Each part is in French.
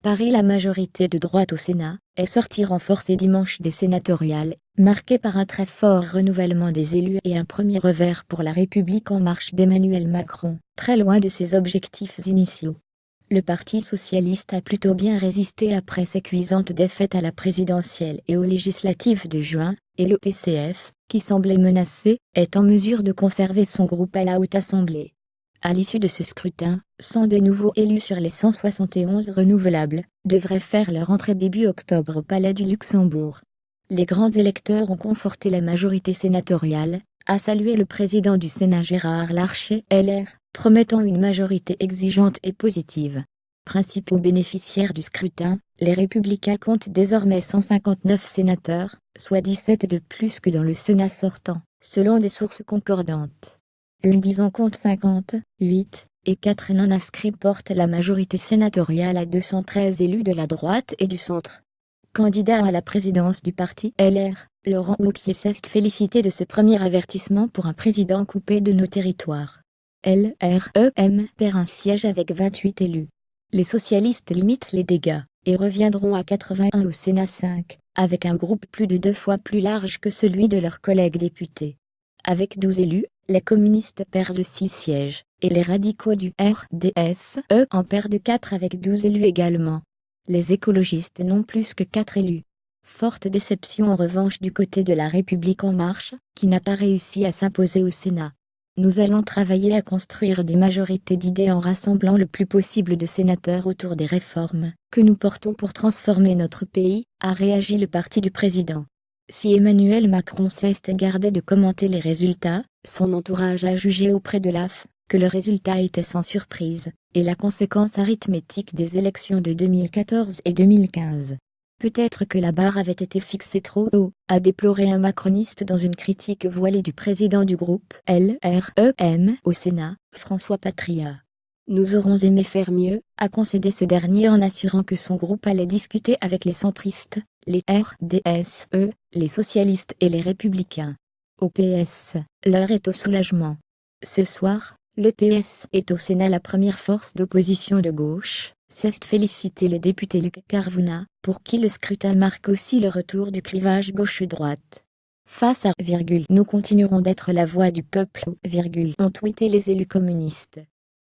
Paris. La majorité de droite au Sénat est sortie renforcée dimanche des sénatoriales, marquée par un très fort renouvellement des élus et un premier revers pour La République en marche d'Emmanuel Macron, très loin de ses objectifs initiaux. Le Parti socialiste a plutôt bien résisté après ses cuisantes défaites à la présidentielle et aux législatives de juin, et le PCF, qui semblait menacé, est en mesure de conserver son groupe à la Haute Assemblée. À l'issue de ce scrutin, 102 nouveaux élus sur les 171 renouvelables devraient faire leur entrée début octobre au Palais du Luxembourg. Les grands électeurs ont conforté la majorité sénatoriale, a salué le président du Sénat Gérard Larcher, LR, promettant une majorité exigeante et positive. Principaux bénéficiaires du scrutin, les Républicains comptent désormais 159 sénateurs, soit 17 de plus que dans le Sénat sortant, selon des sources concordantes. L'Indis en compte 50, 8, et 4 non-inscrits portent la majorité sénatoriale à 213 élus de la droite et du centre. Candidat à la présidence du parti LR, Laurent Wauquiez s'est félicité de ce premier avertissement pour un président coupé de nos territoires. LREM perd un siège avec 28 élus. Les socialistes limitent les dégâts et reviendront à 81 au Sénat 5, avec un groupe plus de 2 fois plus large que celui de leurs collègues députés. Avec 12 élus, les communistes perdent 6 sièges, et les radicaux du RDSE en perdent 4 avec 12 élus également. Les écologistes n'ont plus que 4 élus. Forte déception en revanche du côté de La République en marche, qui n'a pas réussi à s'imposer au Sénat. Nous allons travailler à construire des majorités d'idées en rassemblant le plus possible de sénateurs autour des réformes que nous portons pour transformer notre pays, a réagi le parti du président. Si Emmanuel Macron s'est gardé de commenter les résultats, son entourage a jugé auprès de l'AF que le résultat était sans surprise, et la conséquence arithmétique des élections de 2014 et 2015. Peut-être que la barre avait été fixée trop haut, a déploré un macroniste dans une critique voilée du président du groupe LREM au Sénat, François Patriat. Nous aurons aimé faire mieux, a concédé ce dernier en assurant que son groupe allait discuter avec les centristes, les RDSE, les socialistes et les républicains. Au PS, l'heure est au soulagement. Ce soir, le PS est au Sénat la première force d'opposition de gauche, s'est félicité le député Luc Carvuna, pour qui le scrutin marque aussi le retour du clivage gauche-droite. Face à « nous continuerons d'être la voix du peuple » ont tweeté les élus communistes.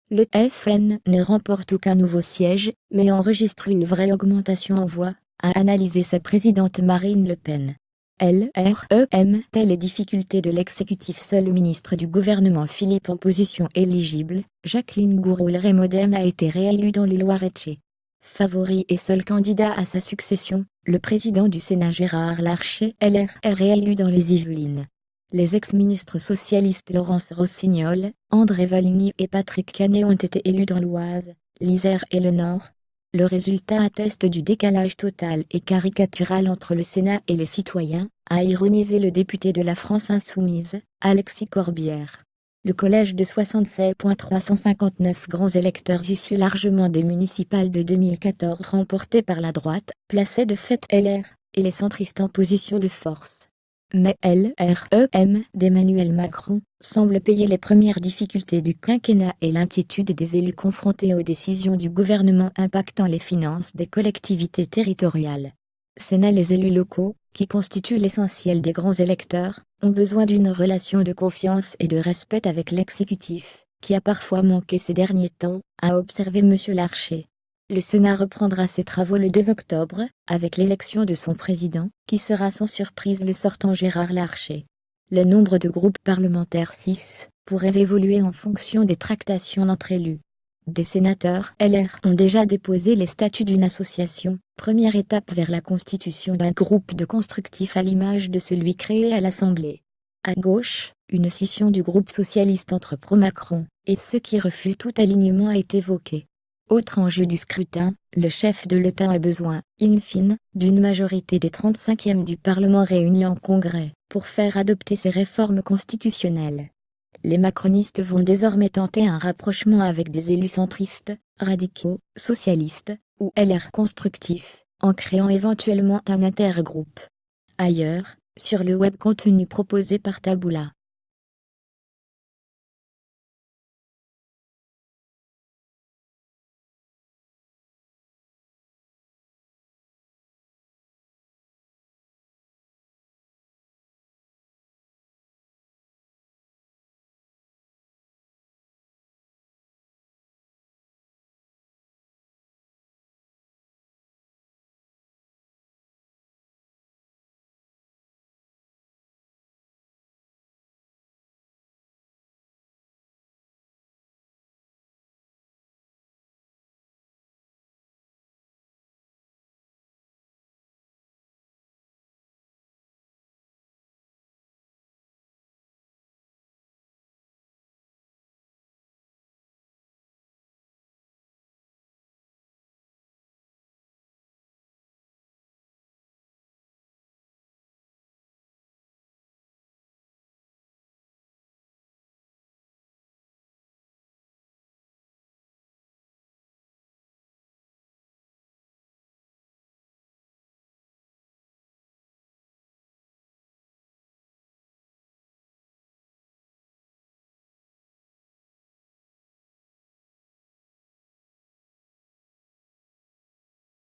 Le FN ne remporte aucun nouveau siège, mais enregistre une vraie augmentation en voix, a analysé sa présidente Marine Le Pen. LREM paie les difficultés de l'exécutif. Seul ministre du gouvernement Philippe en position éligible, Jacqueline Gourault-Rémodem a été réélue dans le Loir-et-Cher. Favori et seul candidat à sa succession, le président du Sénat Gérard Larcher, LR, est réélu dans les Yvelines. Les ex-ministres socialistes Laurence Rossignol, André Valigny et Patrick Canet ont été élus dans l'Oise, l'Isère et le Nord. Le résultat atteste du décalage total et caricatural entre le Sénat et les citoyens, a ironisé le député de la France Insoumise, Alexis Corbière. Le collège de 76,359 grands électeurs issus largement des municipales de 2014 remportées par la droite, plaçait de fait LR et les centristes en position de force. Mais LREM d'Emmanuel Macron semble payer les premières difficultés du quinquennat et l'inquiétude des élus confrontés aux décisions du gouvernement impactant les finances des collectivités territoriales. Sénat. Les élus locaux, qui constituent l'essentiel des grands électeurs, ont besoin d'une relation de confiance et de respect avec l'exécutif, qui a parfois manqué ces derniers temps, a observé M. Larcher. Le Sénat reprendra ses travaux le 2 octobre, avec l'élection de son président, qui sera sans surprise le sortant Gérard Larcher. Le nombre de groupes parlementaires 6 pourrait évoluer en fonction des tractations entre élus. Des sénateurs LR ont déjà déposé les statuts d'une association, première étape vers la constitution d'un groupe de constructifs à l'image de celui créé à l'Assemblée. À gauche, une scission du groupe socialiste entre pro-Macron et ceux qui refusent tout alignement est évoquée. Autre enjeu du scrutin, le chef de l'État a besoin, in fine, d'une majorité des 35e du Parlement réunis en congrès, pour faire adopter ces réformes constitutionnelles. Les macronistes vont désormais tenter un rapprochement avec des élus centristes, radicaux, socialistes, ou LR constructifs, en créant éventuellement un intergroupe. Ailleurs, sur le web, contenu proposé par Taboola.